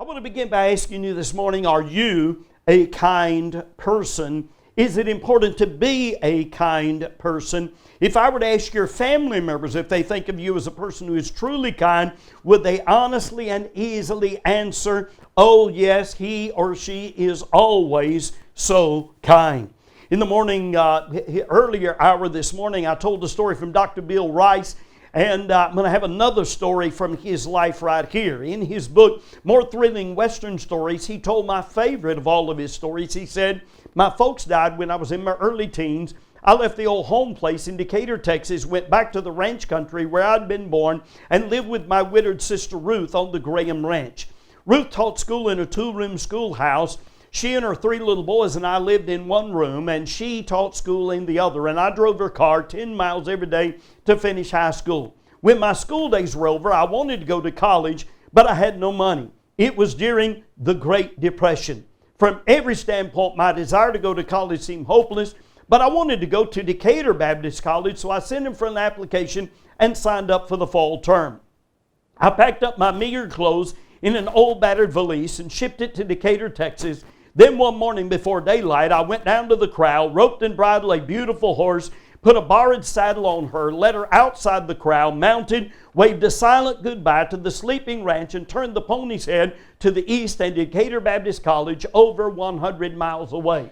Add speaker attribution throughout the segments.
Speaker 1: want to begin by asking you this morning, are you a kind person? Is it important to be a kind person? If I were to ask your family members if they think of you as a person who is truly kind, would they honestly and easily answer, oh yes, he or she is always so kind? In the morning, earlier hour this morning, I told a story from Dr. Bill Rice, and I'm going to have another story from his life right here. In his book, More Thrilling Western Stories, he told my favorite of all of his stories. He said, my folks died when I was in my early teens. I left the old home place in Decatur, Texas, went back to the ranch country where I'd been born, and lived with my widowed sister Ruth on the Graham Ranch. Ruth taught school in a two-room schoolhouse. She and her three little boys and I lived in one room, and she taught school in the other, and I drove her car 10 miles every day to finish high school. When my school days were over, I wanted to go to college, but I had no money. It was during the Great Depression. From every standpoint, my desire to go to college seemed hopeless, but I wanted to go to Decatur Baptist College, so I sent in for an application and signed up for the fall term. I packed up my meager clothes in an old battered valise and shipped it to Decatur, Texas. Then one morning before daylight, I went down to the corral, roped and bridled a beautiful horse, put a borrowed saddle on her, led her outside the corral, mounted, waved a silent goodbye to the sleeping ranch, and turned the pony's head to the east and Decatur Baptist College over 100 miles away.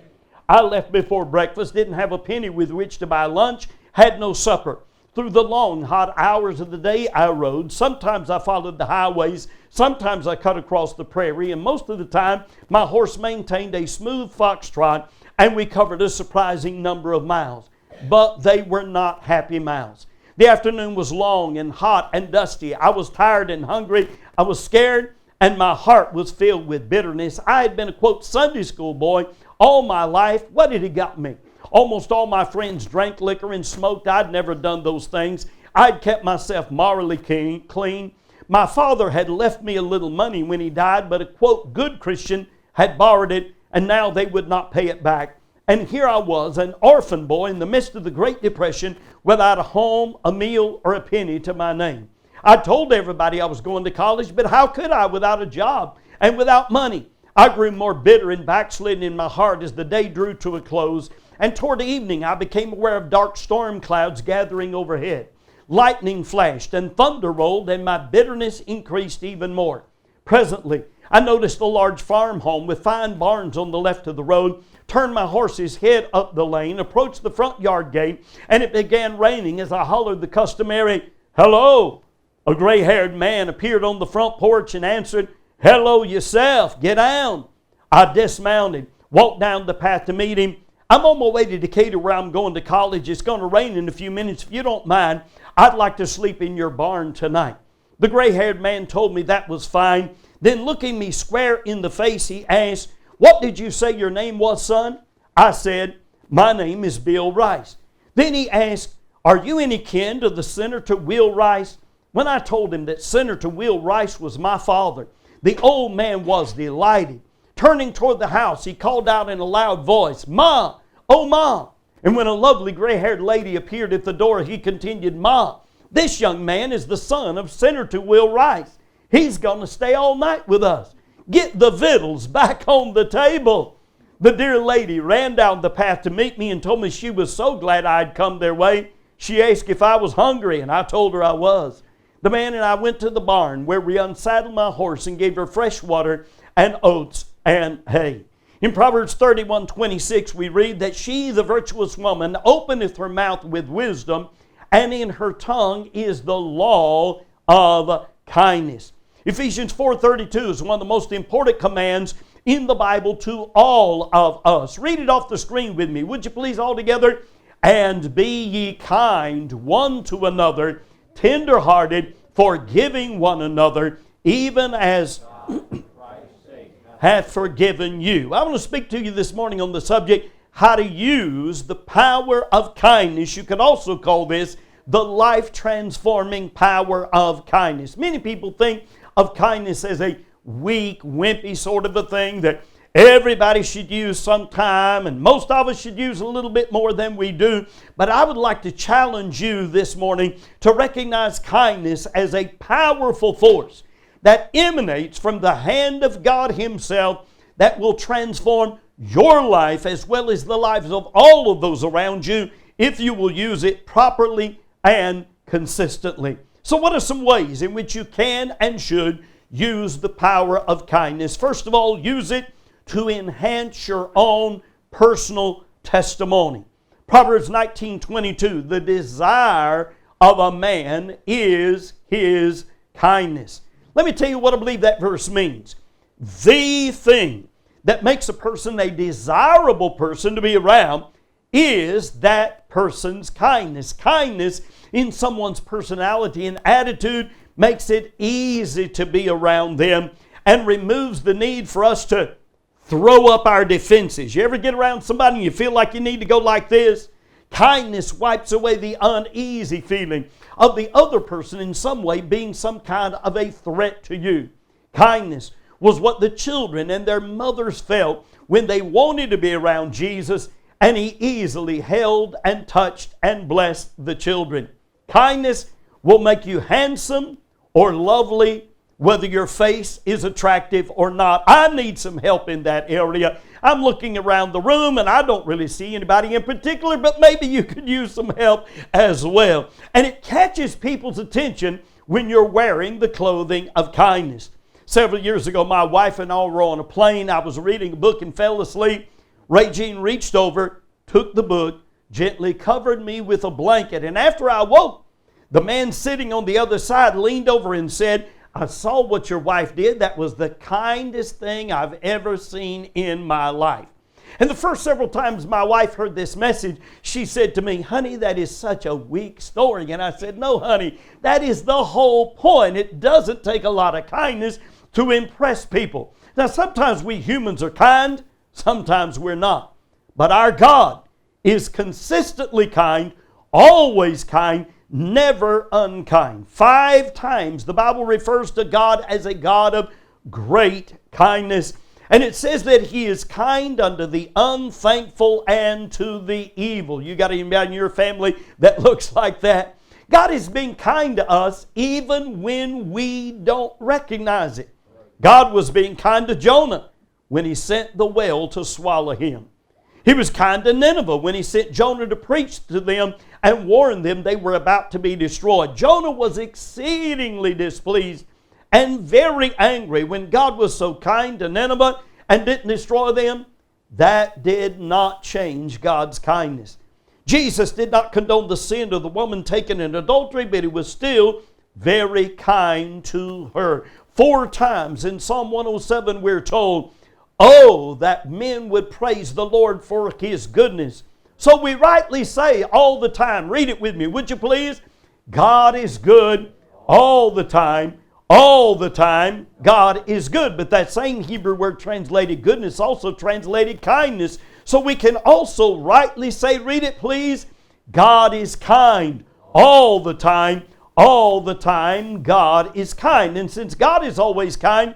Speaker 1: I left before breakfast, didn't have a penny with which to buy lunch, had no supper. Through the long, hot hours of the day I rode. Sometimes I followed the highways. Sometimes I cut across the prairie. And most of the time, my horse maintained a smooth foxtrot, and we covered a surprising number of miles. But they were not happy miles. The afternoon was long and hot and dusty. I was tired and hungry. I was scared, and my heart was filled with bitterness. I had been a, quote, Sunday school boy all my life. What had it got me? Almost all my friends drank liquor and smoked. I'd never done those things. I'd kept myself morally clean. My father had left me a little money when he died, but a, quote, good Christian had borrowed it, and now they would not pay it back. And here I was, an orphan boy in the midst of the Great Depression, without a home, a meal, or a penny to my name. I told everybody I was going to college, but how could I without a job and without money? I grew more bitter and backslidden in my heart as the day drew to a close. And toward evening, I became aware of dark storm clouds gathering overhead. Lightning flashed and thunder rolled, and my bitterness increased even more. Presently, I noticed a large farm home with fine barns on the left of the road, turned my horse's head up the lane, approached the front yard gate, and it began raining as I hollered the customary, "Hello!" A gray-haired man appeared on the front porch and answered, "Hello yourself, get down." I dismounted, walked down the path to meet him. "I'm on my way to Decatur where I'm going to college. It's going to rain in a few minutes. If you don't mind, I'd like to sleep in your barn tonight." The gray-haired man told me that was fine. Then looking me square in the face, he asked, "What did you say your name was, son?" I said, "My name is Bill Rice." Then he asked, "Are you any kin to the Senator Will Rice?" When I told him that Senator Will Rice was my father, the old man was delighted. Turning toward the house, he called out in a loud voice, "Ma! Oh, Ma!" And when a lovely gray-haired lady appeared at the door, he continued, "Ma, this young man is the son of Senator Will Rice. He's going to stay all night with us. Get the victuals back on the table." The dear lady ran down the path to meet me and told me she was so glad I'd come their way. She asked if I was hungry, and I told her I was. The man and I went to the barn where we unsaddled my horse and gave her fresh water and oats and hay. In Proverbs 31:26 we read that she, the virtuous woman, openeth her mouth with wisdom, and in her tongue is the law of kindness. Ephesians 4:32 is one of the most important commands in the Bible to all of us. Read it off the screen with me, would you please, all together? "And be ye kind one to another, tender-hearted, forgiving one another, even as hath forgiven you." I want to speak to you this morning on the subject, how to use the power of kindness. You could also call this the life-transforming power of kindness. Many people think of kindness as a weak, wimpy sort of a thing that everybody should use sometime, and most of us should use a little bit more than we do. But I would like to challenge you this morning to recognize kindness as a powerful force. that emanates from the hand of God Himself that will transform your life as well as the lives of all of those around you if you will use it properly and consistently. So what are some ways in which you can and should use the power of kindness? First of all, use it to enhance your own personal testimony. Proverbs 19:22, the desire of a man is his kindness. Let me tell you what I believe that verse means. The thing that makes a person a desirable person to be around is that person's kindness. Kindness in someone's personality and attitude makes it easy to be around them and removes the need for us to throw up our defenses. You ever get around somebody and you feel like you need to go like this? Kindness wipes away the uneasy feeling of the other person in some way being some kind of a threat to you. Kindness was what the children and their mothers felt when they wanted to be around Jesus, and He easily held and touched and blessed the children. Kindness will make you handsome or lovely, whether your face is attractive or not. I need some help in that area. I'm looking around the room and I don't really see anybody in particular, but maybe you could use some help as well. And it catches people's attention when you're wearing the clothing of kindness. Several years ago, my wife and I were on a plane. I was reading a book and fell asleep. Ray Jean reached over, took the book, gently covered me with a blanket. And after I woke, the man sitting on the other side leaned over and said, I saw what your wife did. That was the kindest thing I've ever seen in my life. And the first several times my wife heard this message, she said to me, honey, that is such a weak story. And I said, no, honey, that is the whole point. It doesn't take a lot of kindness to impress people. Now, sometimes we humans are kind, sometimes we're not. But our God is consistently kind, always kind, never unkind. 5 times the Bible refers to God as a God of great kindness. And it says that He is kind unto the unthankful and to the evil. You got anybody in your family that looks like that? God is being kind to us even when we don't recognize it. God was being kind to Jonah when He sent the whale to swallow him. He was kind to Nineveh when He sent Jonah to preach to them and warned them they were about to be destroyed. Jonah was exceedingly displeased and very angry when God was so kind to Nineveh and didn't destroy them. That did not change God's kindness. Jesus did not condone the sin of the woman taken in adultery, but He was still very kind to her. 4 times in Psalm 107 we're told, oh, that men would praise the Lord for His goodness. So we rightly say all the time, read it with me, would you please? God is good all the time. All the time, God is good. But that same Hebrew word translated goodness also translated kindness. So we can also rightly say, read it please, God is kind all the time. All the time, God is kind. And since God is always kind,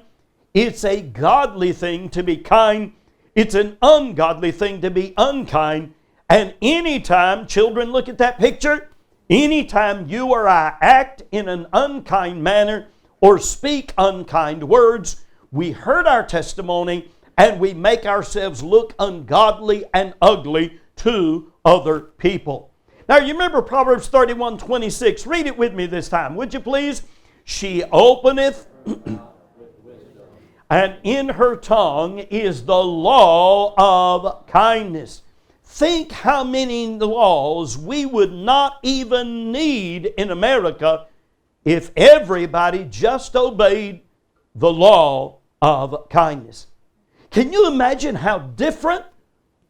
Speaker 1: it's a godly thing to be kind. It's an ungodly thing to be unkind. And anytime, children, look at that picture. Anytime you or I act in an unkind manner or speak unkind words, we hurt our testimony and we make ourselves look ungodly and ugly to other people. Now you remember Proverbs 31:26. Read it with me this time, would you please? She openeth, and in her tongue is the law of kindness. Think how many laws we would not even need in America if everybody just obeyed the law of kindness. Can you imagine how different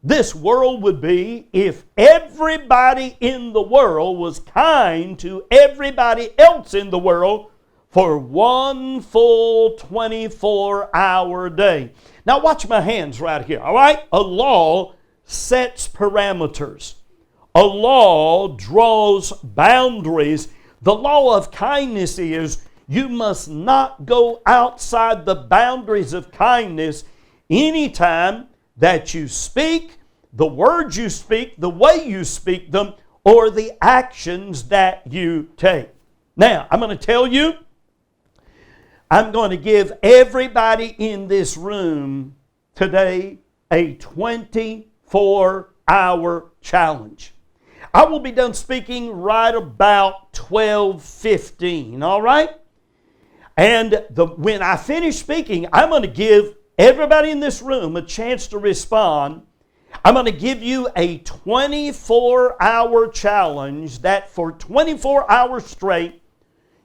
Speaker 1: this world would be if everybody in the world was kind to everybody else in the world for one full 24-hour day? Now watch my hands right here, all right? A law sets parameters. A law draws boundaries. The law of kindness is you must not go outside the boundaries of kindness anytime that you speak, the words you speak, the way you speak them, or the actions that you take. Now, I'm going to tell you, I'm going to give everybody in this room today a 24-hour challenge. I will be done speaking right about 12:15, all right? And when I finish speaking, I'm going to give everybody in this room a chance to respond. I'm going to give you a 24-hour challenge that for 24 hours straight,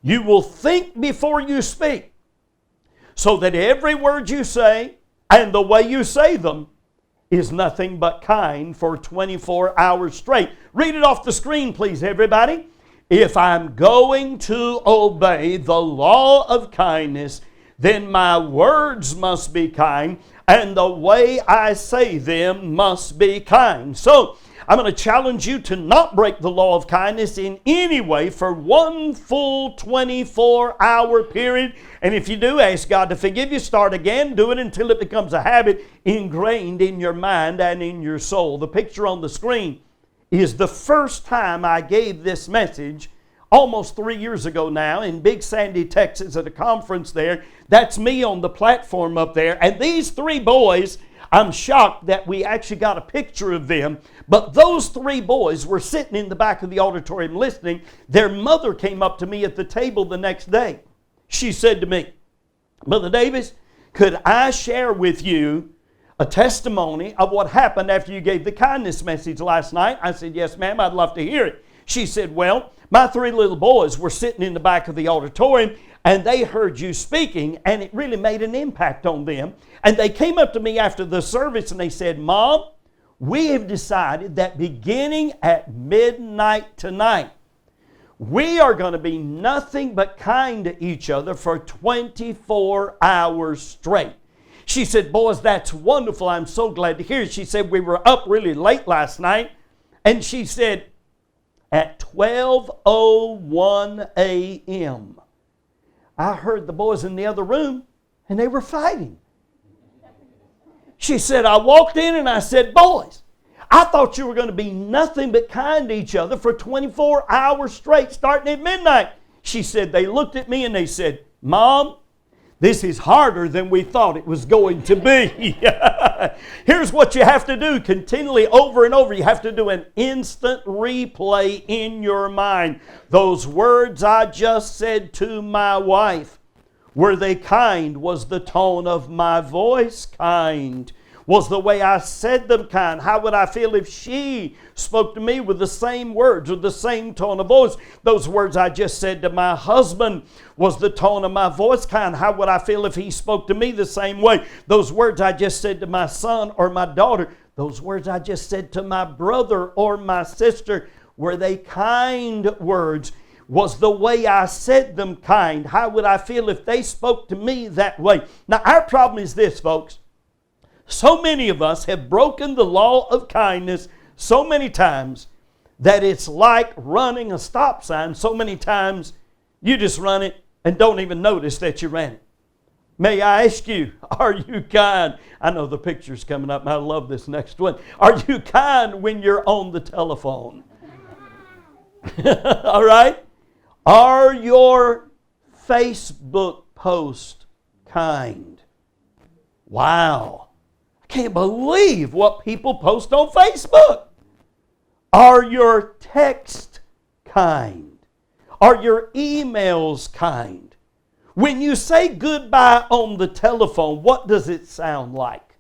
Speaker 1: you will think before you speak, so that every word you say and the way you say them is nothing but kind for 24 hours straight. Read it off the screen, please, everybody. If I'm going to obey the law of kindness, then my words must be kind, and the way I say them must be kind. So, I'm going to challenge you to not break the law of kindness in any way for one full 24-hour period. And if you do, ask God to forgive you. Start again. Do it until it becomes a habit ingrained in your mind and in your soul. The picture on the screen is the first time I gave this message almost 3 years ago now in Big Sandy, Texas at a conference there. That's me on the platform up there. And these three boys, I'm shocked that we actually got a picture of them. But those three boys were sitting in the back of the auditorium listening. Their mother came up to me at the table the next day. She said to me, Brother Davis, could I share with you a testimony of what happened after you gave the kindness message last night? I said, yes, ma'am, I'd love to hear it. She said, well, my three little boys were sitting in the back of the auditorium, and they heard you speaking, and it really made an impact on them. And they came up to me after the service, and they said, Mom, we have decided that beginning at midnight tonight, we are going to be nothing but kind to each other for 24 hours straight. She said, boys, that's wonderful. I'm so glad to hear it. She said, we were up really late last night. And she said, at 12:01 a.m., I heard the boys in the other room, and they were fighting. She said, I walked in and I said, boys, I thought you were going to be nothing but kind to each other for 24 hours straight, starting at midnight. She said, they looked at me and they said, Mom, this is harder than we thought it was going to be. Here's what you have to do continually over and over. You have to do an instant replay in your mind. Those words I just said to my wife, were they kind? Was the tone of my voice kind? Was the way I said them kind? How would I feel if she spoke to me with the same words or the same tone of voice? Those words I just said to my husband, was the tone of my voice kind? How would I feel if he spoke to me the same way? Those words I just said to my son or my daughter, those words I just said to my brother or my sister, were they kind words? Was the way I said them kind? How would I feel if they spoke to me that way? Now, our problem is this, folks. So many of us have broken the law of kindness so many times that it's like running a stop sign. So many times you just run it and don't even notice that you ran it. May I ask you, are you kind? I know the picture's coming up. I love this next one. Are you kind when you're on the telephone? All right? Are your Facebook posts kind? Wow. I can't believe what people post on Facebook. Are your texts kind? Are your emails kind? When you say goodbye on the telephone, what does it sound like?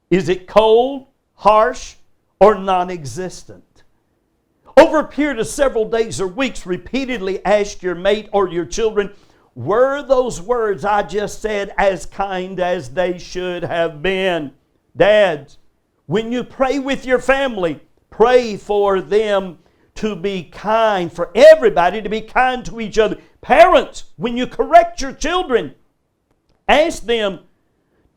Speaker 1: Is it cold, harsh, or non-existent? Over a period of several days or weeks, repeatedly ask your mate or your children, were those words I just said as kind as they should have been? Dads, when you pray with your family, pray for them to be kind, for everybody to be kind to each other. Parents, when you correct your children, ask them,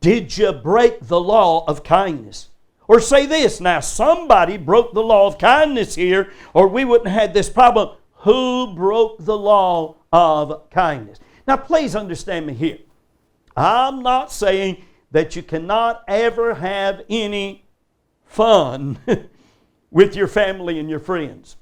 Speaker 1: did you break the law of kindness? Or say this, now somebody broke the law of kindness here, or we wouldn't have had this problem. Who broke the law of kindness? Now please understand me here. I'm not saying that you cannot ever have any fun with your family and your friends.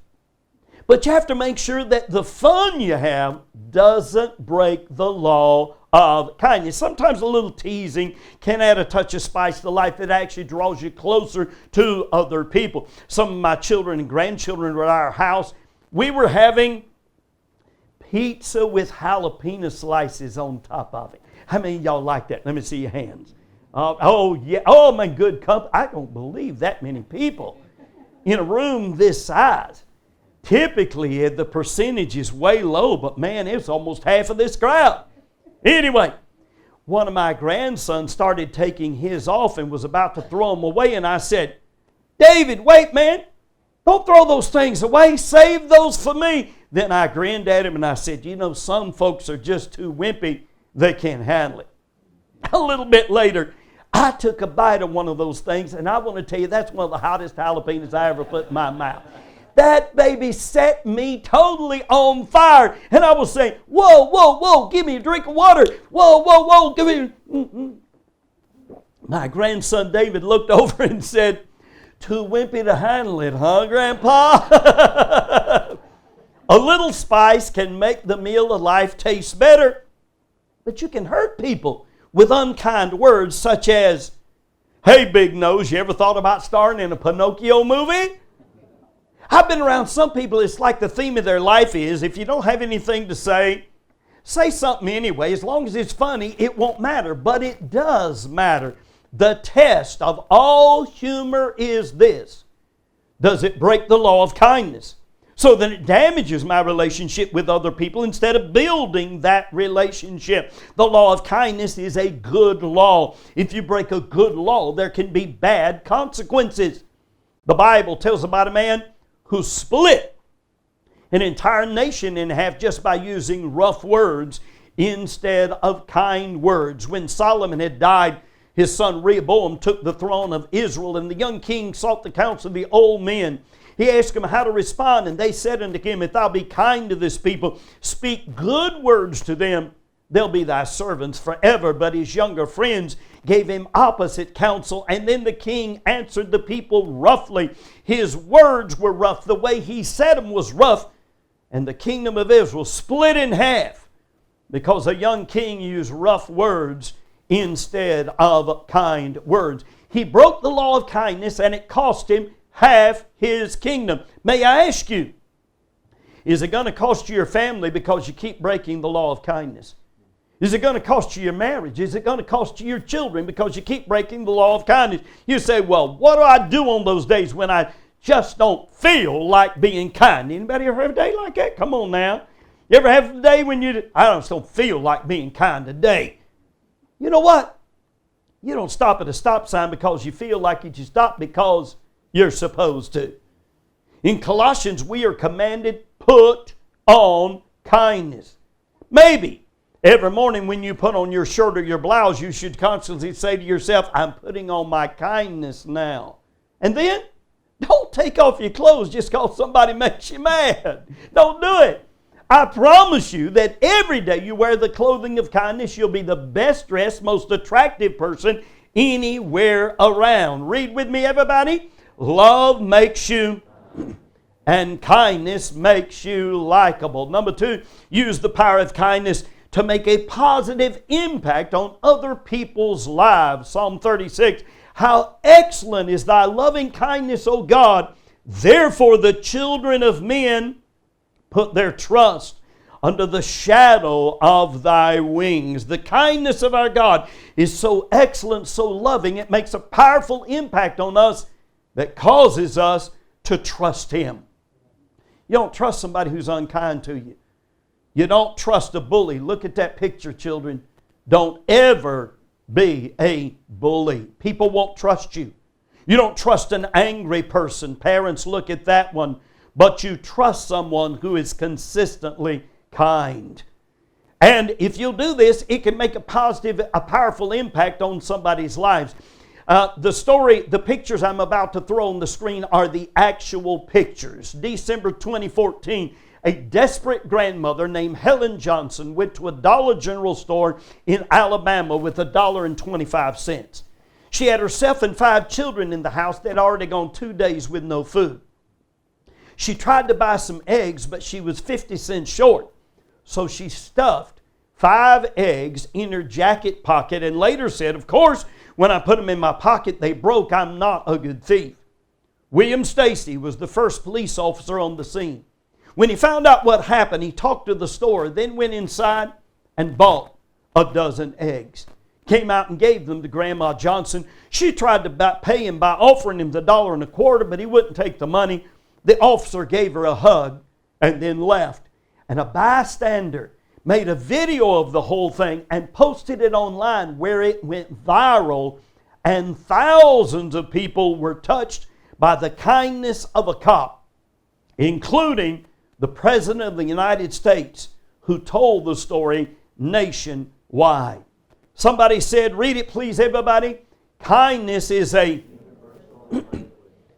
Speaker 1: But you have to make sure that the fun you have doesn't break the law of kindness. Sometimes a little teasing can add a touch of spice to life that actually draws you closer to other people. Some of my children and grandchildren were at our house. We were having pizza with jalapeno slices on top of it. How many of y'all like that? Let me see your hands. Oh, yeah. Oh, my good company. I don't believe that many people in a room this size. Typically, the percentage is way low, but man, it's almost half of this crowd. Anyway, one of my grandsons started taking his off and was about to throw them away, and I said, David, wait, man. Don't throw those things away. Save those for me. Then I grinned at him and I said, you know, some folks are just too wimpy. They can't handle it. A little bit later, I took a bite of one of those things, and I want to tell you, that's one of the hottest jalapenos I ever put in my mouth. That baby set me totally on fire. And I was saying, whoa, whoa, whoa, give me a drink of water. Whoa, whoa, whoa, give me... My grandson David looked over and said, too wimpy to handle it, huh, Grandpa? A little spice can make the meal of life taste better. But you can hurt people with unkind words such as, hey, big nose, you ever thought about starring in a Pinocchio movie? I've been around some people, it's like the theme of their life is, if you don't have anything to say something anyway. As long as it's funny, it won't matter. But it does matter. The test of all humor is this. Does it break the law of kindness so that it damages my relationship with other people instead of building that relationship? The law of kindness is a good law. If you break a good law, there can be bad consequences. The Bible tells about a man who split an entire nation in half just by using rough words instead of kind words. When Solomon had died, his son Rehoboam took the throne of Israel, and the young king sought the counsel of the old men. He asked them how to respond, and they said unto him, if thou be kind to this people, speak good words to them, they'll be thy servants forever. But his younger friends gave him opposite counsel, and then the king answered the people roughly. His words were rough. The way he said them was rough, and the kingdom of Israel split in half because a young king used rough words instead of kind words. He broke the law of kindness, and it cost him half his kingdom. May I ask you, is it going to cost you your family because you keep breaking the law of kindness? Is it going to cost you your marriage? Is it going to cost you your children because you keep breaking the law of kindness? You say, well, what do I do on those days when I just don't feel like being kind? Anybody ever have a day like that? Come on now. You ever have a day when I just don't feel like being kind today? You know what? You don't stop at a stop sign because you feel like it. You stop because you're supposed to. In Colossians, we are commanded, put on kindness. Maybe every morning when you put on your shirt or your blouse, you should constantly say to yourself, I'm putting on my kindness now. And then, don't take off your clothes just because somebody makes you mad. Don't do it. I promise you that every day you wear the clothing of kindness, you'll be the best dressed, most attractive person anywhere around. Read with me, everybody. Love makes you, and kindness makes you likable. Number 2, use the power of kindness to make a positive impact on other people's lives. Psalm 36, how excellent is thy loving kindness, O God. Therefore the children of men put their trust under the shadow of thy wings. The kindness of our God is so excellent, so loving, it makes a powerful impact on us that causes us to trust Him. You don't trust somebody who's unkind to you. You don't trust a bully. Look at that picture, children. Don't ever be a bully. People won't trust you. You don't trust an angry person. Parents, look at that one. But you trust someone who is consistently kind. And if you'll do this, it can make a powerful impact on somebody's lives. The pictures I'm about to throw on the screen are the actual pictures. December 2014, a desperate grandmother named Helen Johnson went to a Dollar General store in Alabama with $1.25. She had herself and 5 children in the house. They'd already gone 2 days with no food. She tried to buy some eggs, but she was 50 cents short. So she stuffed 5 eggs in her jacket pocket and later said, of course, when I put them in my pocket, they broke. I'm not a good thief. William Stacy was the first police officer on the scene. When he found out what happened, he talked to the store, then went inside and bought a dozen eggs. Came out and gave them to Grandma Johnson. She tried to pay him by offering him the $1.25, but he wouldn't take the money. The officer gave her a hug and then left. And a bystander made a video of the whole thing and posted it online, where it went viral, and thousands of people were touched by the kindness of a cop, including the President of the United States, who told the story nationwide. Somebody said, read it please everybody. Kindness is a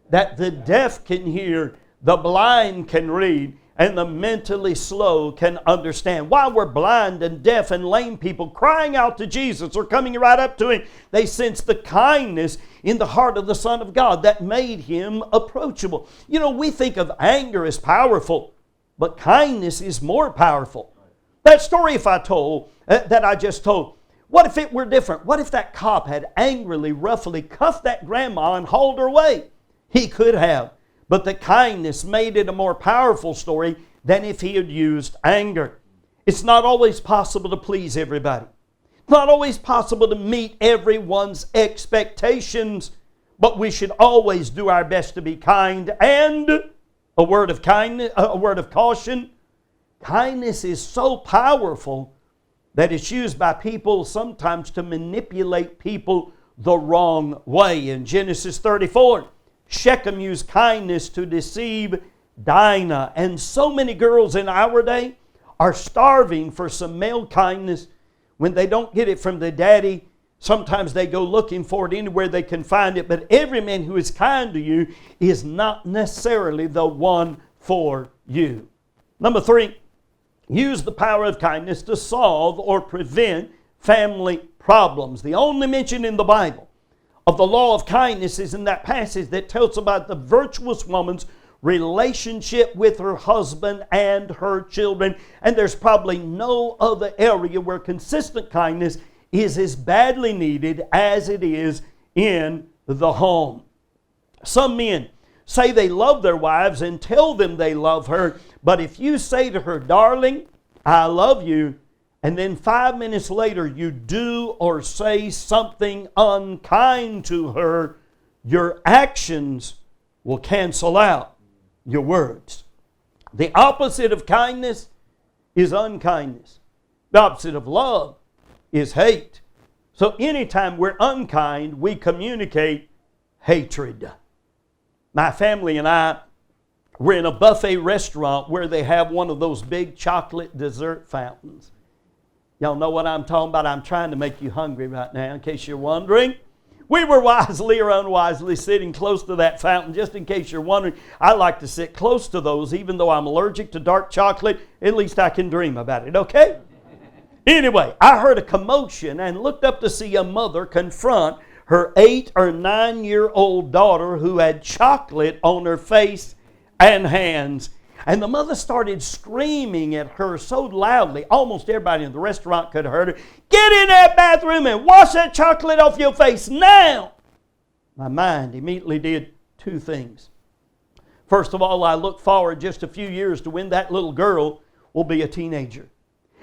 Speaker 1: that the deaf can hear, the blind can read, and the mentally slow can understand. While we're blind and deaf and lame people crying out to Jesus or coming right up to Him, they sense the kindness in the heart of the Son of God that made Him approachable. You know, we think of anger as powerful, but kindness is more powerful. That story that I just told, what if it were different? What if that cop had angrily, roughly cuffed that grandma and hauled her away? He could have. But the kindness made it a more powerful story than if he had used anger. It's not always possible to please everybody. It's not always possible to meet everyone's expectations, but we should always do our best to be kind. And a word of kindness, a word of caution. Kindness is so powerful that it's used by people sometimes to manipulate people the wrong way. In Genesis 34, Shechem used kindness to deceive Dinah. And so many girls in our day are starving for some male kindness. When they don't get it from their daddy, sometimes they go looking for it anywhere they can find it. But every man who is kind to you is not necessarily the one for you. Number 3, use the power of kindness to solve or prevent family problems. The only mention in the Bible of the law of kindness is in that passage that tells about the virtuous woman's relationship with her husband and her children. And there's probably no other area where consistent kindness is as badly needed as it is in the home. Some men say they love their wives and tell them they love her, but if you say to her, darling, I love you, and then 5 minutes later you do or say something unkind to her, your actions will cancel out your words. The opposite of kindness is unkindness. The opposite of love is hate. So anytime we're unkind, we communicate hatred. My family and I were in a buffet restaurant where they have one of those big chocolate dessert fountains. Y'all know what I'm talking about? I'm trying to make you hungry right now, in case you're wondering. We were wisely or unwisely sitting close to that fountain. Just in case you're wondering, I like to sit close to those. Even though I'm allergic to dark chocolate, at least I can dream about it, okay? Anyway, I heard a commotion and looked up to see a mother confront her 8 or 9-year-old daughter who had chocolate on her face and hands. And the mother started screaming at her so loudly, almost everybody in the restaurant could have heard her, "Get in that bathroom and wash that chocolate off your face now!" My mind immediately did 2 things. First of all, I look forward just a few years to when that little girl will be a teenager.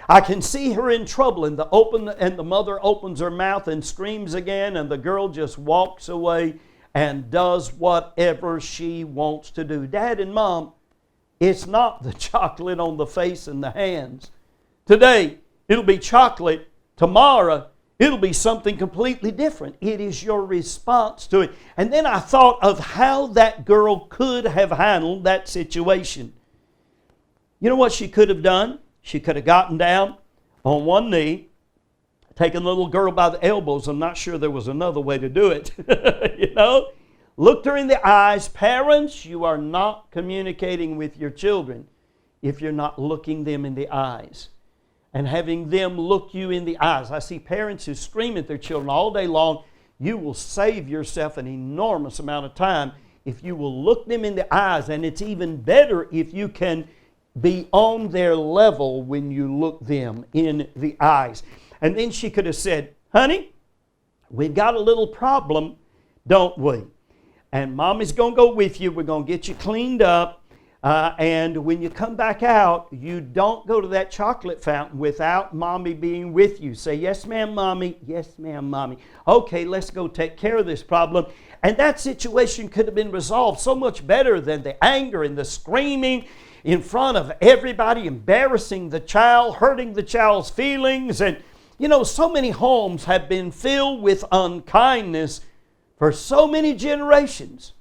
Speaker 1: I can see her in trouble, and the mother opens her mouth and screams again, and the girl just walks away and does whatever she wants to do. Dad and Mom, it's not the chocolate on the face and the hands. Today, it'll be chocolate. Tomorrow, it'll be something completely different. It is your response to it. And then I thought of how that girl could have handled that situation. You know what she could have done? She could have gotten down on one knee, taken the little girl by the elbows. I'm not sure there was another way to do it. You know? Looked her in the eyes. Parents, you are not communicating with your children if you're not looking them in the eyes and having them look you in the eyes. I see parents who scream at their children all day long. You will save yourself an enormous amount of time if you will look them in the eyes. And it's even better if you can be on their level when you look them in the eyes. And then she could have said, honey, we've got a little problem, don't we? And Mommy's going to go with you. We're going to get you cleaned up. And when you come back out, you don't go to that chocolate fountain without Mommy being with you. Say, yes, ma'am, Mommy. Yes, ma'am, Mommy. Okay, let's go take care of this problem. And that situation could have been resolved so much better than the anger and the screaming in front of everybody, embarrassing the child, hurting the child's feelings. And, you know, so many homes have been filled with unkindness for so many generations.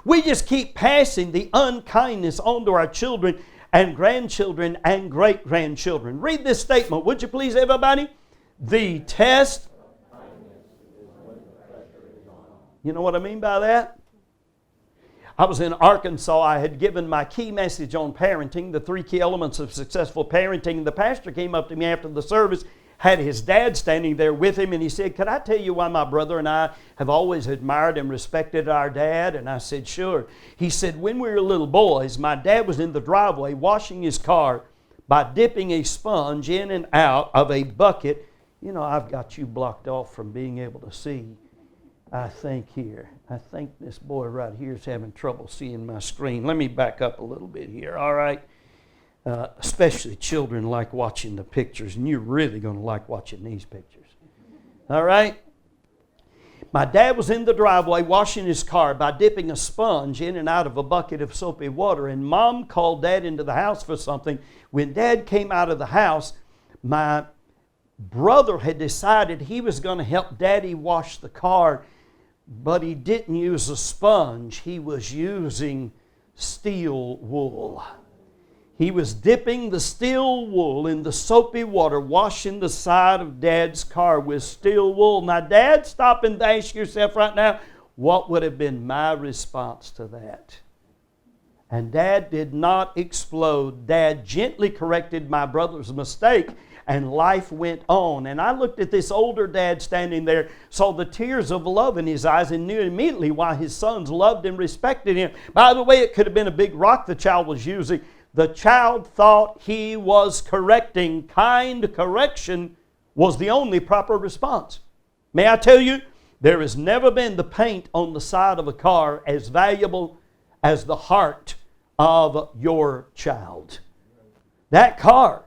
Speaker 1: We just keep passing the unkindness on to our children and grandchildren and great-grandchildren. Read this statement, would you please, everybody? The test. You know what I mean by that? I was in Arkansas. I had given my key message on parenting, the 3 key elements of successful parenting. The pastor came up to me after the service, had his dad standing there with him, and he said, could I tell you why my brother and I have always admired and respected our dad? And I said, sure. He said, when we were little boys, my dad was in the driveway washing his car by dipping a sponge in and out of a bucket. You know, I've got you blocked off from being able to see, I think this boy right here is having trouble seeing my screen. Let me back up a little bit here, all right? Especially children like watching the pictures, and you're really going to like watching these pictures. All right? My dad was in the driveway washing his car by dipping a sponge in and out of a bucket of soapy water, and Mom called Dad into the house for something. When Dad came out of the house, my brother had decided he was going to help Daddy wash the car, but he didn't use a sponge. He was using steel wool. He was dipping the steel wool in the soapy water, washing the side of Dad's car with steel wool. Now, Dad, stop and ask yourself right now, what would have been my response to that? And Dad did not explode. Dad gently corrected my brother's mistake, and life went on. And I looked at this older dad standing there, saw the tears of love in his eyes, and knew immediately why his sons loved and respected him. By the way, it could have been a big rock the child was using. The child thought he was correcting. Kind correction was the only proper response. May I tell you, there has never been the paint on the side of a car as valuable as the heart of your child. That car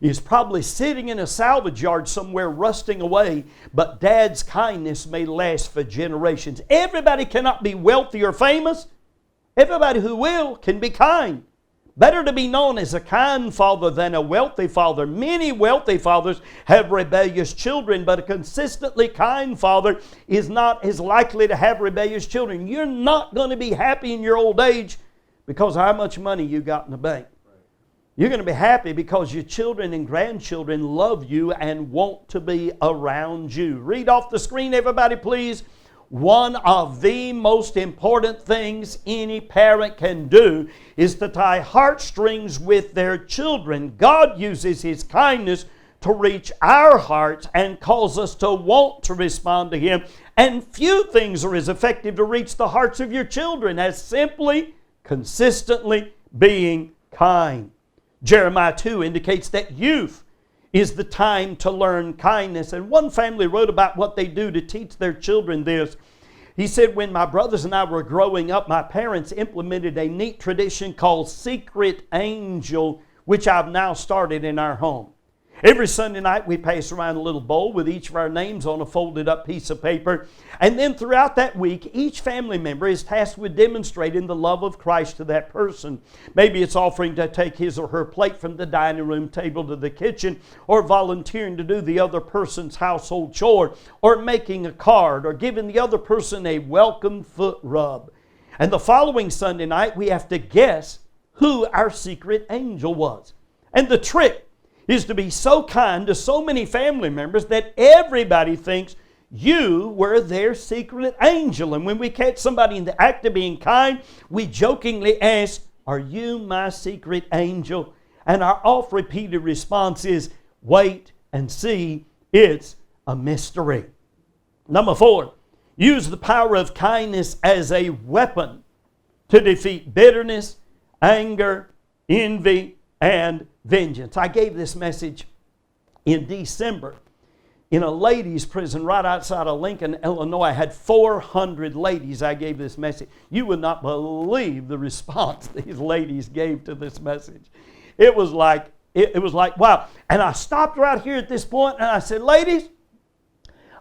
Speaker 1: is probably sitting in a salvage yard somewhere rusting away, but Dad's kindness may last for generations. Everybody cannot be wealthy or famous. Everybody who will can be kind. Better to be known as a kind father than a wealthy father. Many wealthy fathers have rebellious children, but a consistently kind father is not as likely to have rebellious children. You're not going to be happy in your old age because of how much money you got in the bank. You're going to be happy because your children and grandchildren love you and want to be around you. Read off the screen, everybody, please. One of the most important things any parent can do is to tie heartstrings with their children. God uses His kindness to reach our hearts and cause us to want to respond to Him. And few things are as effective to reach the hearts of your children as simply, consistently being kind. Jeremiah 2 indicates that youth is the time to learn kindness. And one family wrote about what they do to teach their children this. He said, when my brothers and I were growing up, my parents implemented a neat tradition called Secret Angel, which I've now started in our home. Every Sunday night we pass around a little bowl with each of our names on a folded up piece of paper. And then throughout that week, each family member is tasked with demonstrating the love of Christ to that person. Maybe it's offering to take his or her plate from the dining room table to the kitchen, or volunteering to do the other person's household chore, or making a card, or giving the other person a welcome foot rub. And the following Sunday night, we have to guess who our secret angel was. And the trick is to be so kind to so many family members that everybody thinks you were their secret angel. And when we catch somebody in the act of being kind, we jokingly ask, "Are you my secret angel?" And our oft-repeated response is, "Wait and see, it's a mystery." Number 4, use the power of kindness as a weapon to defeat bitterness, anger, envy, and vengeance. I gave this message in December in a ladies' prison right outside of Lincoln, Illinois. I had 400 ladies. I gave this message. You would not believe the response these ladies gave to this message. It was like wow. And I stopped right here at this point and I said, ladies,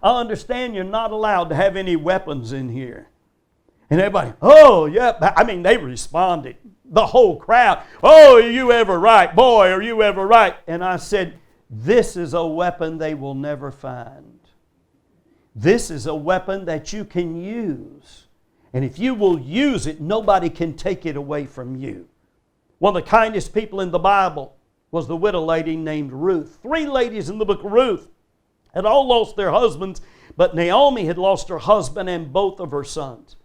Speaker 1: I understand you're not allowed to have any weapons in here. And everybody, oh, yeah. I mean, they responded. The whole crowd, oh, are you ever right? Boy, are you ever right? And I said, this is a weapon they will never find. This is a weapon that you can use. And if you will use it, nobody can take it away from you. One of the kindest people in the Bible was the widow lady named Ruth. 3 ladies in the book of Ruth had all lost their husbands, but Naomi had lost her husband and both of her sons.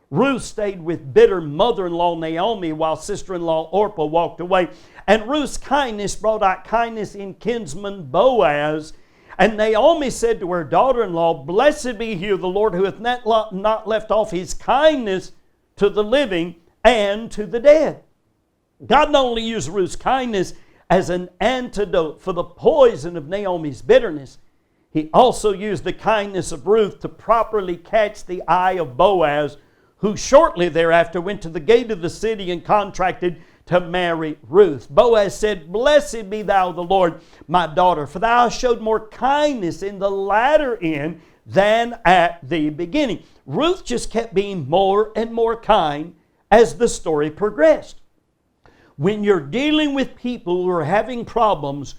Speaker 1: Ruth stayed with bitter mother-in-law Naomi while sister-in-law Orpah walked away. And Ruth's kindness brought out kindness in kinsman Boaz. And Naomi said to her daughter-in-law, blessed be he, the Lord, who hath not left off his kindness to the living and to the dead. God not only used Ruth's kindness as an antidote for the poison of Naomi's bitterness, He also used the kindness of Ruth to properly catch the eye of Boaz, who shortly thereafter went to the gate of the city and contracted to marry Ruth. Boaz said, blessed be thou the Lord, my daughter, for thou showed more kindness in the latter end than at the beginning. Ruth just kept being more and more kind as the story progressed. When you're dealing with people who are having problems,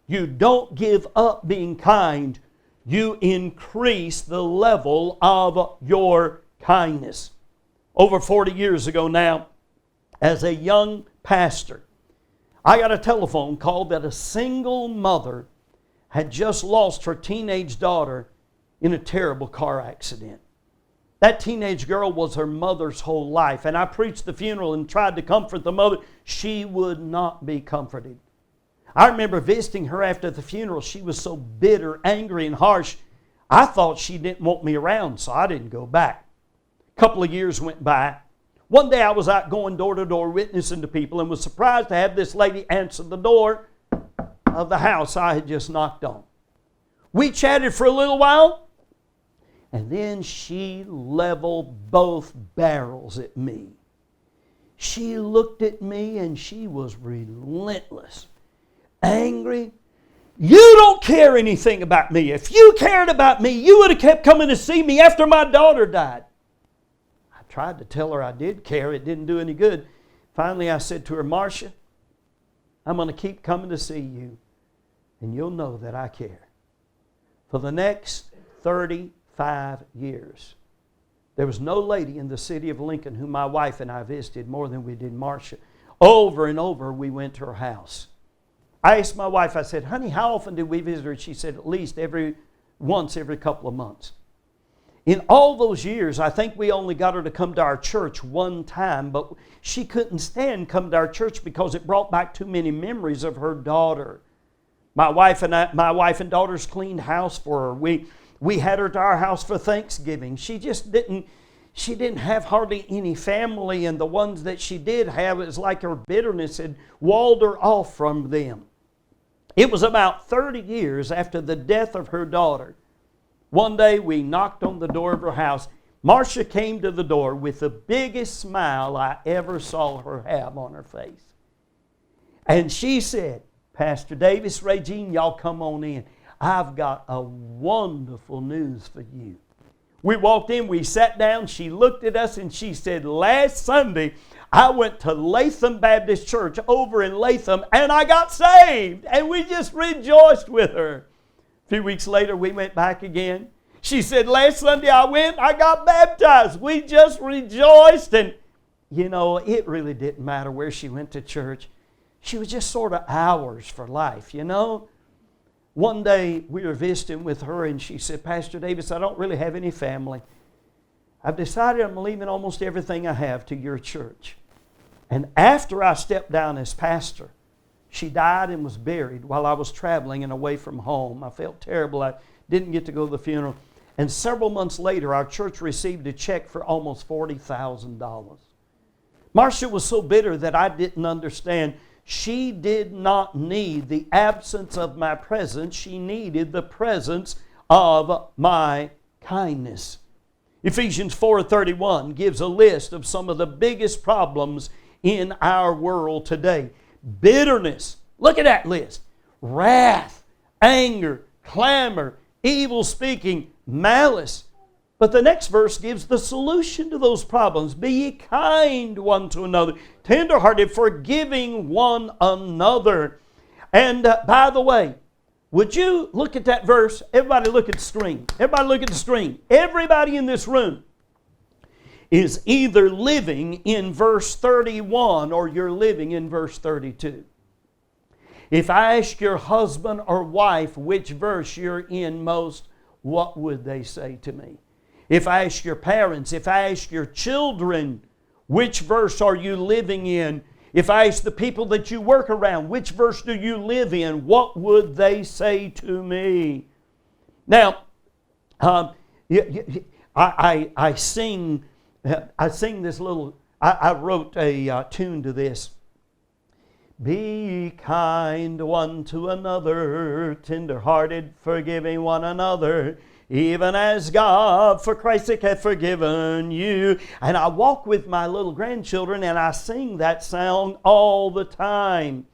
Speaker 1: you don't give up being kind. You increase the level of your kindness. Over 40 years ago now, as a young pastor, I got a telephone call that a single mother had just lost her teenage daughter in a terrible car accident. That teenage girl was her mother's whole life. And I preached the funeral and tried to comfort the mother. She would not be comforted. I remember visiting her after the funeral. She was so bitter, angry, and harsh. I thought she didn't want me around, so I didn't go back. A couple of years went by. One day I was out going door to door witnessing to people and was surprised to have this lady answer the door of the house I had just knocked on. We chatted for a little while, and then she leveled both barrels at me. She looked at me and she was relentless, angry. You don't care anything about me. If you cared about me, you would have kept coming to see me after my daughter died. I tried to tell her I did care. It didn't do any good. Finally, I said to her, Marcia, I'm going to keep coming to see you, and you'll know that I care. For the next 35 years, there was no lady in the city of Lincoln whom my wife and I visited more than we did Marcia. Over and over, we went to her house. I asked my wife, I said, honey, how often do we visit her? She said, at least once every couple of months. In all those years, I think we only got her to come to our church one time, but she couldn't stand coming to our church because it brought back too many memories of her daughter. My wife and daughters cleaned house for her. We had her to our house for Thanksgiving. She didn't have hardly any family, and the ones that she did have, it was like her bitterness had walled her off from them. It was about 30 years after the death of her daughter. One day we knocked on the door of her house. Marcia came to the door with the biggest smile I ever saw her have on her face. And she said, Pastor Davis, Regine, y'all come on in. I've got a wonderful news for you. We walked in, we sat down, she looked at us and she said, last Sunday I went to Latham Baptist Church over in Latham and I got saved. And we just rejoiced with her. A few weeks later we went back again. She said, last Sunday I got baptized. We just rejoiced. And you know, it really didn't matter where she went to church. She was just sort of ours for life, you know. One day we were visiting with her and she said, Pastor Davis, I don't really have any family. I've decided I'm leaving almost everything I have to your church. And after I stepped down as pastor, she died and was buried while I was traveling and away from home. I felt terrible. I didn't get to go to the funeral. And several months later, our church received a check for almost $40,000. Marcia was so bitter that I didn't understand. She did not need the absence of my presence. She needed the presence of my kindness. Ephesians 4:31 gives a list of some of the biggest problems in our world today. Bitterness. Look at that list. Wrath, anger, clamor, evil speaking, malice. But the next verse gives the solution to those problems. Be ye kind one to another, tenderhearted, forgiving one another. And by the way, would you look at that verse? Everybody look at the screen. Everybody look at the screen. Everybody in this room is either living in verse 31 or you're living in verse 32. If I ask your husband or wife which verse you're in most, what would they say to me? If I ask your parents, if I ask your children, which verse are you living in? If I ask the people that you work around, which verse do you live in? What would they say to me? Now, I sing this little, I wrote a tune to this. Be kind one to another, tender-hearted, forgiving one another, even as God for Christ's sake hath forgiven you. And I walk with my little grandchildren and I sing that song all the time.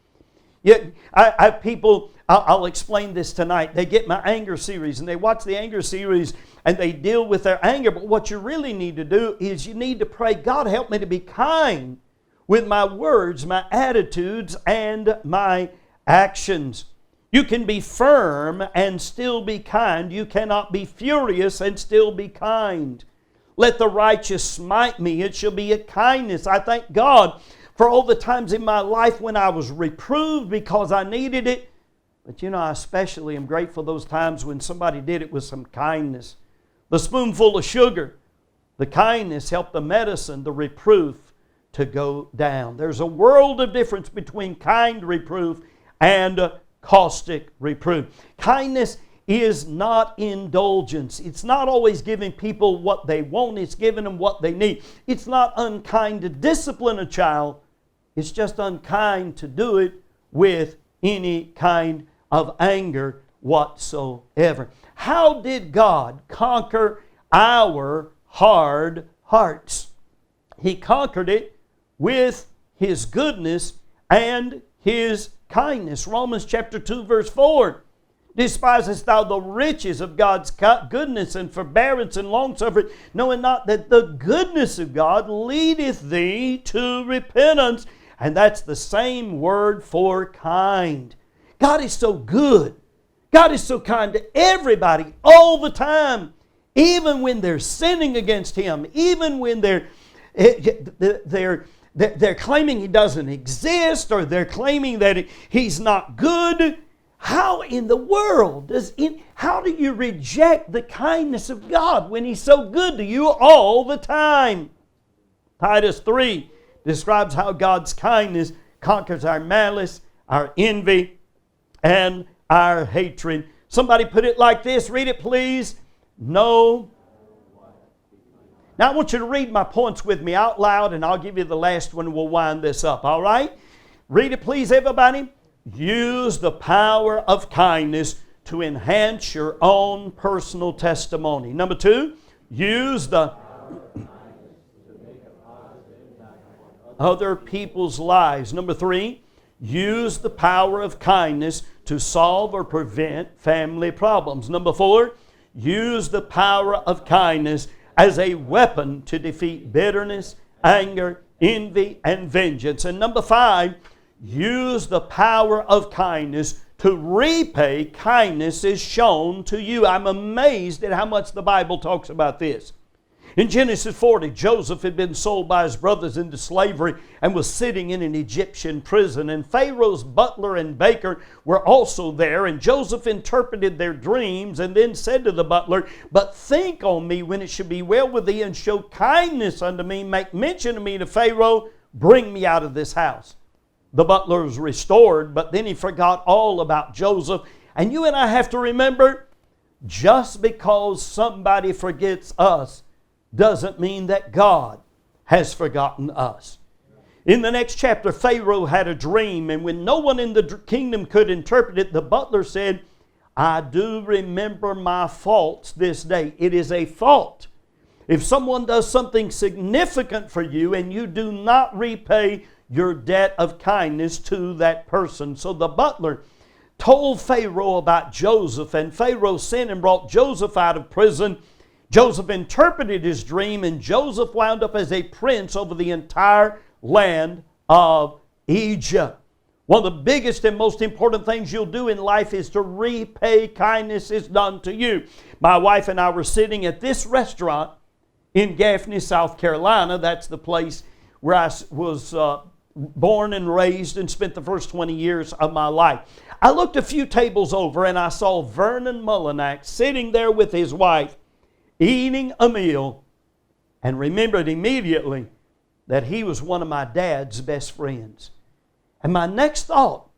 Speaker 1: Yet, I'll explain this tonight. They get my anger series and they watch the anger series and they deal with their anger. But what you really need to do is you need to pray, God, help me to be kind with my words, my attitudes, and my actions. You can be firm and still be kind. You cannot be furious and still be kind. Let the righteous smite me. It shall be a kindness. I thank God for all the times in my life when I was reproved because I needed it. But I especially am grateful those times when somebody did it with some kindness. The spoonful of sugar, the kindness helped the medicine, the reproof, to go down. There's a world of difference between kind reproof and caustic reproof. Kindness is not indulgence. It's not always giving people what they want. It's giving them what they need. It's not unkind to discipline a child. It's just unkind to do it with any kind of anger whatsoever. How did God conquer our hard hearts? He conquered it with His goodness and His kindness. Romans chapter 2 verse 4. Despisest thou the riches of God's goodness and forbearance and longsuffering, knowing not that the goodness of God leadeth thee to repentance. And that's the same word for kind. God is so good. God is so kind to everybody all the time. Even when they're sinning against Him. Even when they're claiming He doesn't exist, or they're claiming that He's not good. How in the world how do you reject the kindness of God when He's so good to you all the time? Titus 3 describes how God's kindness conquers our malice, our envy, and our hatred. Somebody put it like this. Read it, please. No. Now I want you to read my points with me out loud, and I'll give you the last one and we'll wind this up, all right? Read it, please, everybody. Use the power of kindness to enhance your own personal testimony. Number 2, use the other people's lives. Number 3, use the power of kindness to solve or prevent family problems. Number 4, use the power of kindness as a weapon to defeat bitterness, anger, envy, and vengeance. And number 5, use the power of kindness to repay kindness is shown to you. I'm amazed at how much the Bible talks about this. In Genesis 40, Joseph had been sold by his brothers into slavery and was sitting in an Egyptian prison. And Pharaoh's butler and baker were also there. And Joseph interpreted their dreams and then said to the butler, "But think on me when it should be well with thee, and show kindness unto me. Make mention of me to Pharaoh. Bring me out of this house." The butler was restored, but then he forgot all about Joseph. And you and I have to remember, just because somebody forgets us doesn't mean that God has forgotten us. In the next chapter, Pharaoh had a dream, and when no one in the kingdom could interpret it, the butler said, I do remember my faults this day. It is a fault if someone does something significant for you and you do not repay your debt of kindness to that person. So the butler told Pharaoh about Joseph, and Pharaoh sent and brought Joseph out of prison. Joseph interpreted his dream, and Joseph wound up as a prince over the entire land of Egypt. One of the biggest and most important things you'll do in life is to repay kindness is done to you. My wife and I were sitting at this restaurant in Gaffney, South Carolina. That's the place where I was born and raised and spent the first 20 years of my life. I looked a few tables over and I saw Vernon Mullinax sitting there with his wife eating a meal, and remembered immediately that he was one of my dad's best friends. And my next thought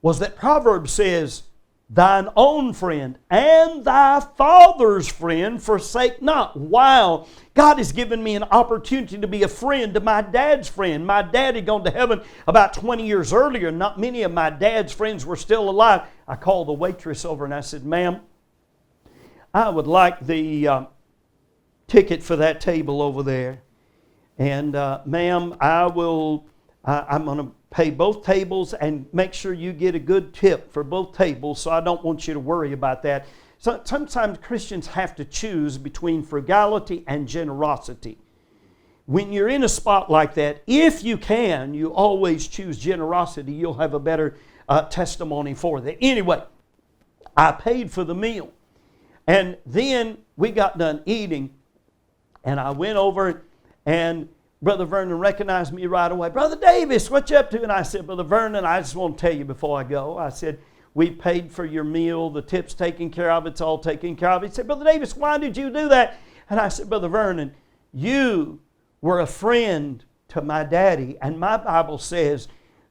Speaker 1: was that Proverbs says, thine own friend and thy father's friend forsake not. Wow, God has given me an opportunity to be a friend to my dad's friend. My dad had gone to heaven about 20 years earlier. Not many of my dad's friends were still alive. I called the waitress over and I said, ma'am, I would like the ticket for that table over there. And ma'am, I'm going to pay both tables and make sure you get a good tip for both tables, so I don't want you to worry about that. So, sometimes Christians have to choose between frugality and generosity. When you're in a spot like that, if you can, you always choose generosity. You'll have a better testimony for that. Anyway, I paid for the meal. And then we got done eating, and I went over, and Brother Vernon recognized me right away. Brother Davis, what you up to? And I said, Brother Vernon, I just want to tell you before I go. I said, we paid for your meal. The tip's taken care of. It's all taken care of. He said, Brother Davis, why did you do that? And I said, Brother Vernon, you were a friend to my daddy. And my Bible says,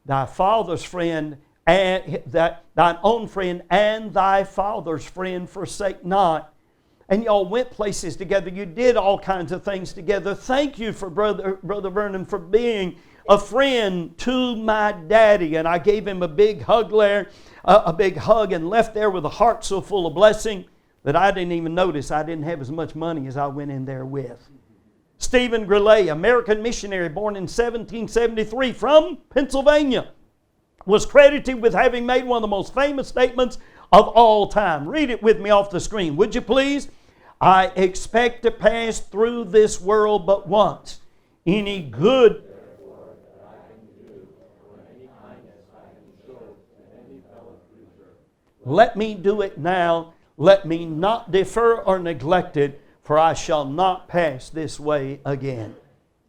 Speaker 1: thy father's friend and thine own friend and thy father's friend forsake not. And y'all went places together. You did all kinds of things together. Thank you for Brother Vernon for being a friend to my daddy. And I gave him a big hug there, and left there with a heart so full of blessing that I didn't even notice I didn't have as much money as I went in there with. Stephen Grellet, American missionary born in 1773 from Pennsylvania, was credited with having made one of the most famous statements of all time. Read it with me off the screen, would you please? I expect to pass through this world but once. Any good let me do it now. Let me not defer or neglect it, for I shall not pass this way again.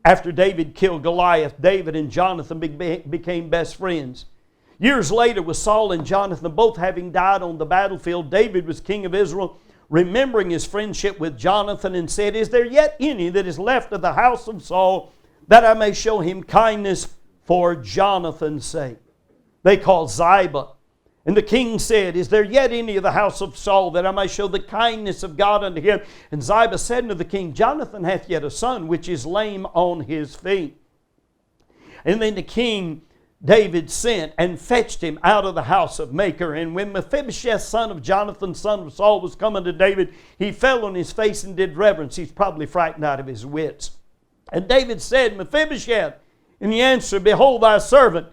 Speaker 1: After David killed Goliath, David and Jonathan became best friends. Years later, with Saul and Jonathan both having died on the battlefield, David was king of Israel, remembering his friendship with Jonathan, and said, is there yet any that is left of the house of Saul, that I may show him kindness for Jonathan's sake? They called Ziba. And the king said, is there yet any of the house of Saul, that I may show the kindness of God unto him? And Ziba said unto the king, Jonathan hath yet a son, which is lame on his feet. And then the king David sent and fetched him out of the house of Machir. And when Mephibosheth, son of Jonathan, son of Saul, was coming to David, he fell on his face and did reverence. He's probably frightened out of his wits. And David said, Mephibosheth, and he answered, behold thy servant.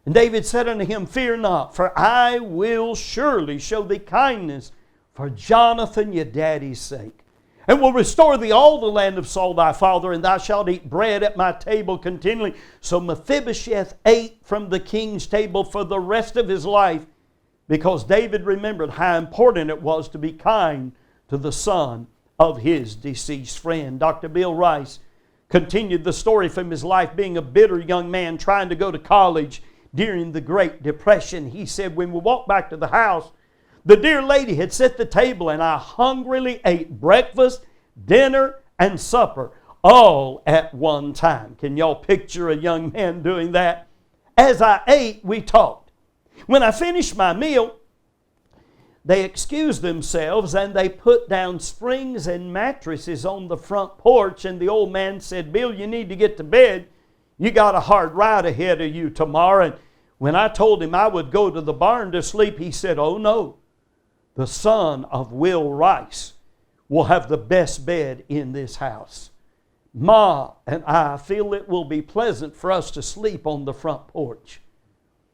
Speaker 1: And David said unto him, fear not, for I will surely show thee kindness for Jonathan your daddy's sake, and will restore thee all the land of Saul thy father, and thou shalt eat bread at my table continually. So Mephibosheth ate from the king's table for the rest of his life, because David remembered how important it was to be kind to the son of his deceased friend. Dr. Bill Rice continued the story from his life being a bitter young man trying to go to college during the Great Depression. He said, when we walked back to the house, the dear lady had set the table, and I hungrily ate breakfast, dinner, and supper all at one time. Can y'all picture a young man doing that? As I ate, we talked. When I finished my meal, they excused themselves and they put down springs and mattresses on the front porch, and the old man said, Bill, you need to get to bed. You got a hard ride ahead of you tomorrow. And when I told him I would go to the barn to sleep, he said, oh no, the son of Will Rice will have the best bed in this house. Ma and I feel it will be pleasant for us to sleep on the front porch.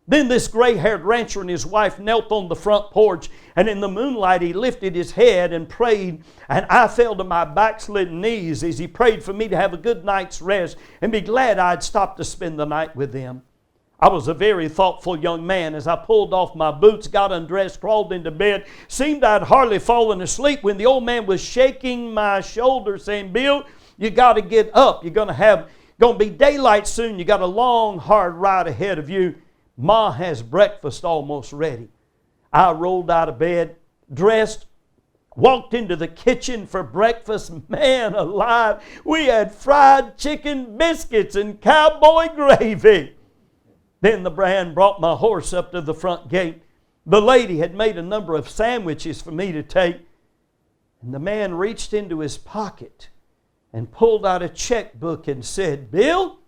Speaker 1: Then this gray-haired rancher and his wife knelt on the front porch, and in the moonlight he lifted his head and prayed, and I fell to my backslidden knees as he prayed for me to have a good night's rest and be glad I'd stopped to spend the night with them. I was a very thoughtful young man. As I pulled off my boots, got undressed, crawled into bed, seemed I'd hardly fallen asleep when the old man was shaking my shoulder saying, Bill, you got to get up. You're going to be daylight soon. You got a long, hard ride ahead of you. Ma has breakfast almost ready. I rolled out of bed, dressed, walked into the kitchen for breakfast. Man alive, we had fried chicken biscuits and cowboy gravy. Then the brand brought my horse up to the front gate. The lady had made a number of sandwiches for me to take. And the man reached into his pocket and pulled out a checkbook and said, Bill,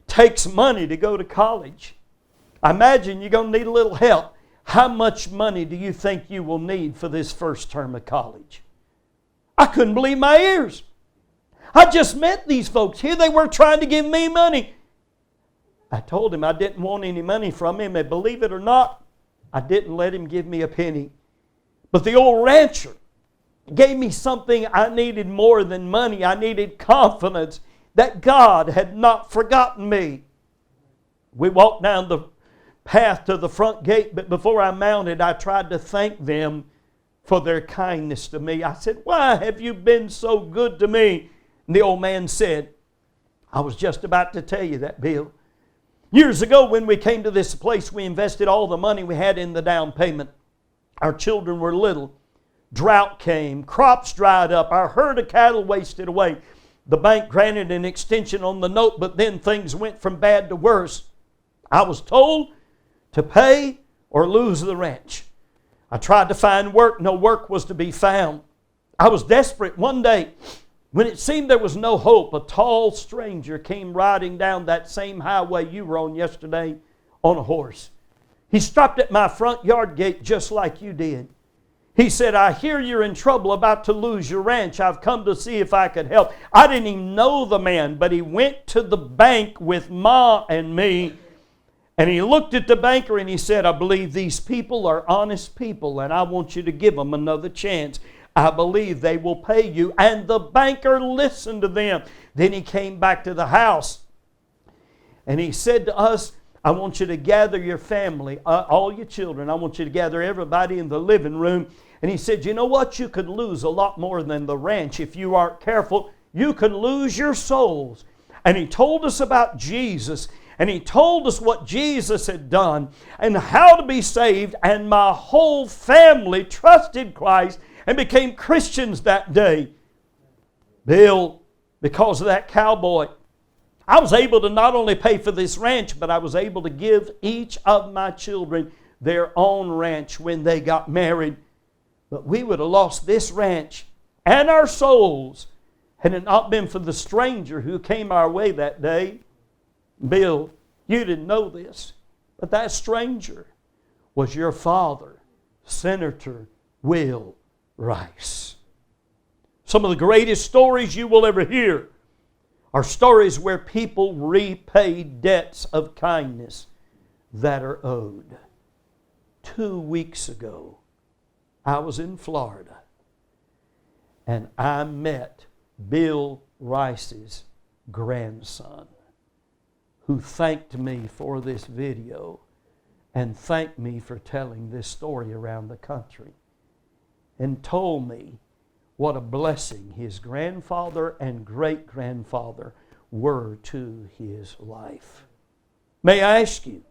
Speaker 1: takes money to go to college. I imagine you're going to need a little help. How much money do you think you will need for this first term of college? I couldn't believe my ears. I just met these folks. Here they were trying to give me money. I told him I didn't want any money from him, and believe it or not, I didn't let him give me a penny. But the old rancher gave me something I needed more than money. I needed confidence that God had not forgotten me. We walked down the path to the front gate, but before I mounted, I tried to thank them for their kindness to me. I said, why have you been so good to me? And the old man said, I was just about to tell you that, Bill. Years ago when we came to this place, we invested all the money we had in the down payment. Our children were little. Drought came. Crops dried up. Our herd of cattle wasted away. The bank granted an extension on the note, but then things went from bad to worse. I was told to pay or lose the ranch. I tried to find work. No work was to be found. I was desperate. One day, when it seemed there was no hope, a tall stranger came riding down that same highway you were on yesterday on a horse. He stopped at my front yard gate just like you did. He said, I hear you're in trouble, about to lose your ranch. I've come to see if I could help. I didn't even know the man, but he went to the bank with Ma and me. And he looked at the banker and he said, I believe these people are honest people and I want you to give them another chance. I believe they will pay you. And the banker listened to them. Then he came back to the house and he said to us, I want you to gather your family, all your children. I want you to gather everybody in the living room. And he said, you know what? You could lose a lot more than the ranch if you aren't careful. You could lose your souls. And he told us about Jesus. And he told us what Jesus had done and how to be saved. And my whole family trusted Christ and became Christians that day. Bill, because of that cowboy, I was able to not only pay for this ranch, but I was able to give each of my children their own ranch when they got married. But we would have lost this ranch and our souls had it not been for the stranger who came our way that day. Bill, you didn't know this, but that stranger was your father, Senator Will Rice. Some of the greatest stories you will ever hear are stories where people repay debts of kindness that are owed. 2 weeks ago, I was in Florida and I met Bill Rice's grandson, who thanked me for this video and thanked me for telling this story around the country and told me what a blessing his grandfather and great-grandfather were to his life. May I ask you,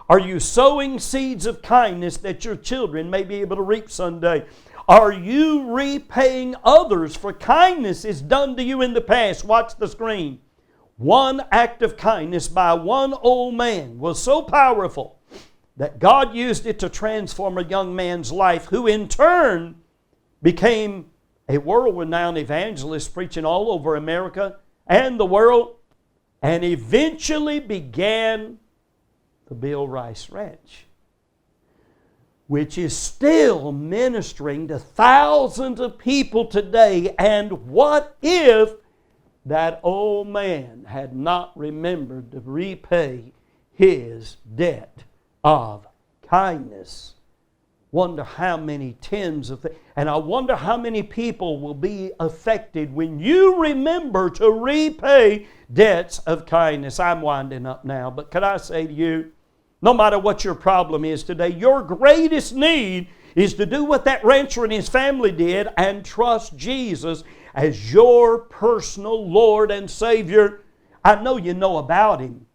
Speaker 1: are you sowing seeds of kindness that your children may be able to reap someday? Are you repaying others for kindness is done to you in the past? Watch the screen. One act of kindness by one old man was so powerful that God used it to transform a young man's life, who in turn became a world-renowned evangelist preaching all over America and the world. and eventually began the Bill Rice Ranch, which is still ministering to thousands of people today. And what if that old man had not remembered to repay his debt of kindness? Wonder how many tens of and I wonder how many people will be affected when you remember to repay debts of kindness. I'm winding up now, but could I say to you, no matter what your problem is today, your greatest need is to do what that rancher and his family did and trust Jesus as your personal Lord and Savior. I know you know about Him.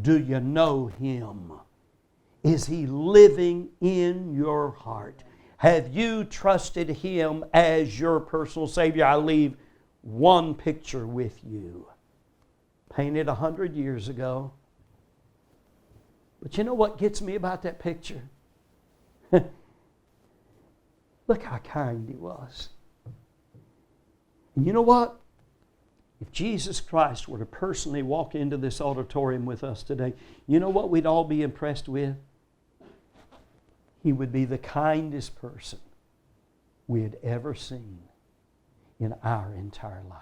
Speaker 1: Do you know Him? Is He living in your heart? Have you trusted Him as your personal Savior? I leave one picture with you, painted 100 years ago. But you know what gets me about that picture? Look how kind He was. And you know what? If Jesus Christ were to personally walk into this auditorium with us today, you know what we'd all be impressed with? He would be the kindest person we had ever seen in our entire life.